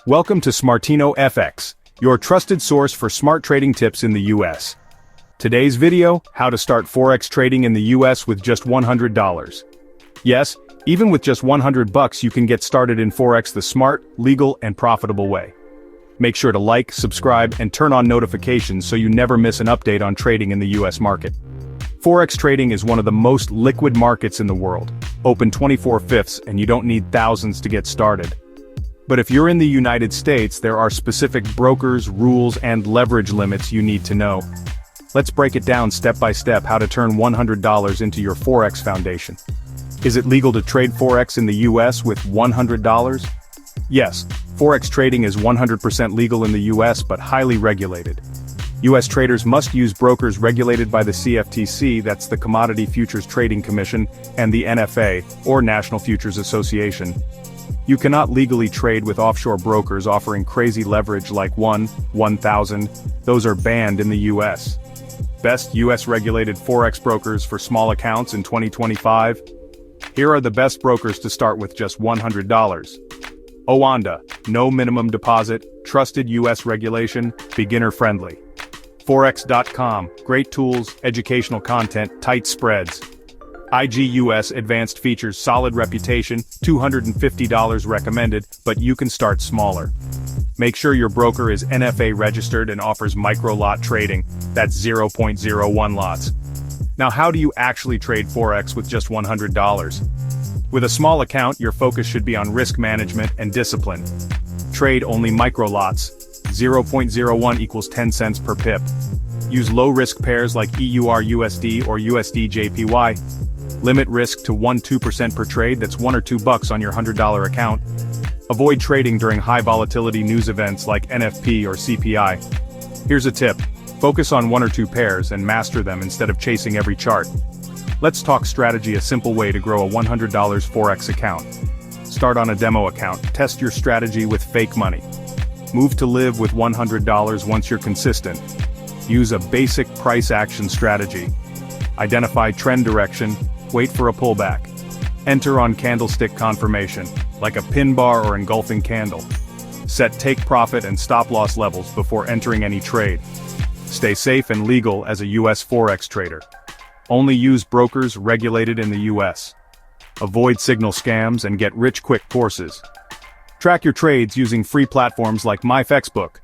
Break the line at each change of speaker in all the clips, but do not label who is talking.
Welcome to Smartino Fx, your trusted source for smart trading tips in the US. Today's video, how to start Forex trading in the US with just $100. Yes, even with just $100 you can get started in Forex the smart, legal, and profitable way. Make sure to like, subscribe, and turn on notifications so you never miss an update on trading in the US market. Forex trading is one of the most liquid markets in the world, open 24/5 and you don't need thousands to get started. But if you're in the United States, there are specific brokers, rules, and leverage limits you need to know. Let's break it down step by step how to turn $100 into your Forex foundation. Is it legal to trade Forex in the US with $100? Yes, Forex trading is 100% legal in the US but highly regulated. US traders must use brokers regulated by the CFTC, that's the Commodity Futures Trading Commission, and the NFA, or National Futures Association. You cannot legally trade with offshore brokers offering crazy leverage like 1,000, those are banned in the US. Best US regulated Forex brokers for small accounts in 2025? Here are the best brokers to start with just $100. Oanda, no minimum deposit, trusted US regulation, beginner friendly. Forex.com, great tools, educational content, tight spreads. IGUS advanced features, solid reputation, $250 recommended, but you can start smaller. Make sure your broker is NFA registered and offers micro lot trading, that's 0.01 lots. Now how do you actually trade Forex with just $100? With a small account, your focus should be on risk management and discipline. Trade only micro lots, 0.01 equals 10 cents per pip. Use low-risk pairs like EUR-USD or USD-JPY. Limit risk to 1-2% per trade, that's $1 or $2 on your $100 account. Avoid trading during high volatility news events like NFP or CPI. Here's a tip, focus on 1 or 2 pairs and master them instead of chasing every chart. Let's talk strategy, a simple way to grow a $100 Forex account. Start on a demo account, test your strategy with fake money. Move to live with $100 once you're consistent. Use a basic price action strategy. Identify trend direction, wait for a pullback. Enter on candlestick confirmation, like a pin bar or engulfing candle. Set take profit and stop loss levels before entering any trade. Stay safe and legal as a US Forex trader. Only use brokers regulated in the US. Avoid signal scams and get rich quick courses. Track your trades using free platforms like MyFXBook.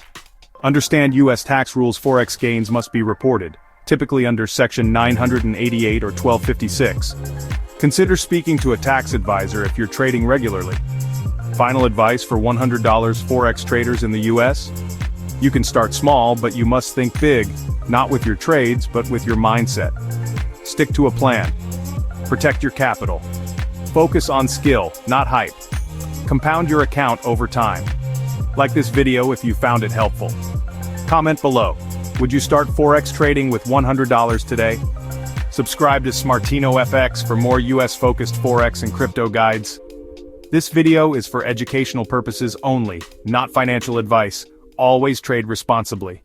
Understand US tax rules. Forex gains must be reported, typically under Section 988 or 1256. Consider speaking to a tax advisor if you're trading regularly. Final advice for $100 Forex traders in the US? You can start small, but you must think big, not with your trades, but with your mindset. Stick to a plan. Protect your capital. Focus on skill, not hype. Compound your account over time. Like this video if you found it helpful. Comment below. Would you start Forex trading with $100 today? Subscribe to Smartino Fx for more US-focused Forex and crypto guides. This video is for educational purposes only, not financial advice. Always trade responsibly.